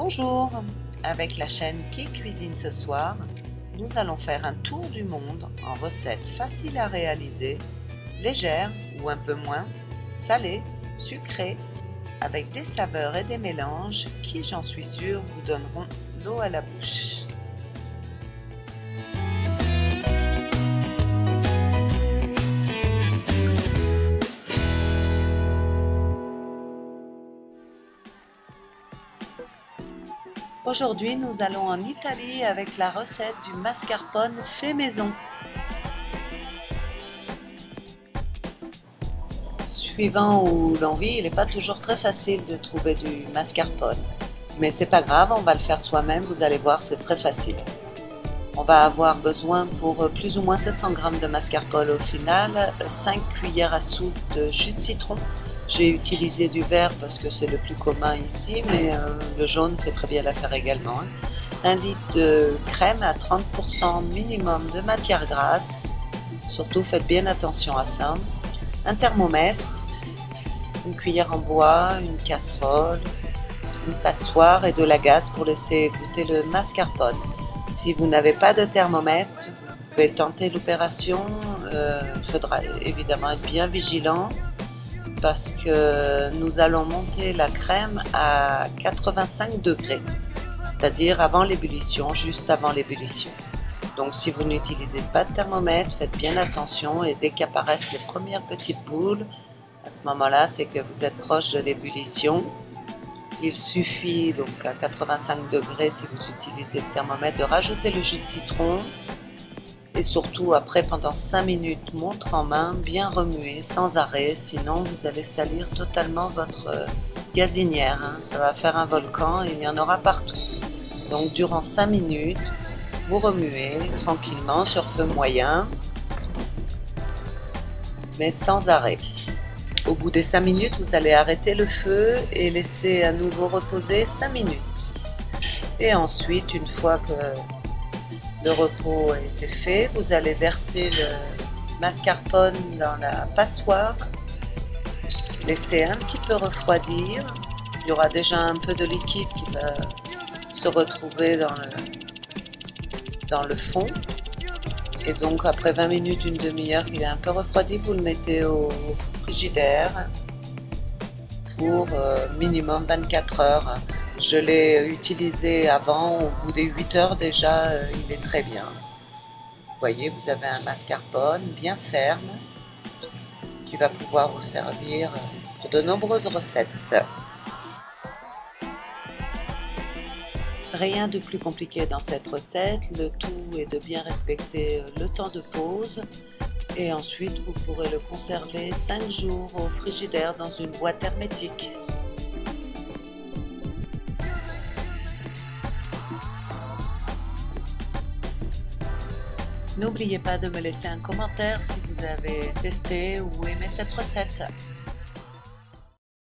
Bonjour, avec la chaîne Qui cuisine ce soir, nous allons faire un tour du monde en recettes faciles à réaliser, légères ou un peu moins, salées, sucrées, avec des saveurs et des mélanges qui, j'en suis sûre, vous donneront l'eau à la bouche. Aujourd'hui, nous allons en Italie avec la recette du mascarpone fait maison. Suivant où l'on vit, il n'est pas toujours très facile de trouver du mascarpone. Mais c'est pas grave, on va le faire soi-même, vous allez voir, c'est très facile. On va avoir besoin pour plus ou moins 700 g de mascarpone au final, 5 cuillères à soupe de jus de citron. J'ai utilisé du vert parce que c'est le plus commun ici, mais le jaune fait très bien l'affaire également. 1 litre de crème à 30% minimum de matière grasse, surtout faites bien attention à ça. Un thermomètre, une cuillère en bois, une casserole, une passoire et de la gaze pour laisser goûter le mascarpone. Si vous n'avez pas de thermomètre, vous pouvez tenter l'opération. Il faudra évidemment être bien vigilant parce que nous allons monter la crème à 85 degrés, c'est-à-dire avant l'ébullition, juste avant l'ébullition. Donc si vous n'utilisez pas de thermomètre, faites bien attention et dès qu'apparaissent les premières petites boules, à ce moment-là, c'est que vous êtes proche de l'ébullition. Il suffit donc à 85 degrés, si vous utilisez le thermomètre, de rajouter le jus de citron et surtout après pendant 5 minutes, montre en main, bien remuer sans arrêt, sinon vous allez salir totalement votre gazinière. Ça va faire un volcan et il y en aura partout. Donc durant 5 minutes, vous remuez tranquillement sur feu moyen, mais sans arrêt. Au bout des 5 minutes, vous allez arrêter le feu et laisser à nouveau reposer 5 minutes. Et ensuite, une fois que le repos a été fait, vous allez verser le mascarpone dans la passoire, laisser un petit peu refroidir. Il y aura déjà un peu de liquide qui va se retrouver dans le fond. Et donc après 20 minutes, une demi-heure qu'il est un peu refroidi, vous le mettez au frigidaire pour minimum 24 heures. Je l'ai utilisé avant, au bout des 8 heures déjà, il est très bien. Vous voyez, vous avez un mascarpone bien ferme qui va pouvoir vous servir pour de nombreuses recettes. Rien de plus compliqué dans cette recette, le tout est de bien respecter le temps de pause et ensuite vous pourrez le conserver 5 jours au frigidaire dans une boîte hermétique. N'oubliez pas de me laisser un commentaire si vous avez testé ou aimé cette recette.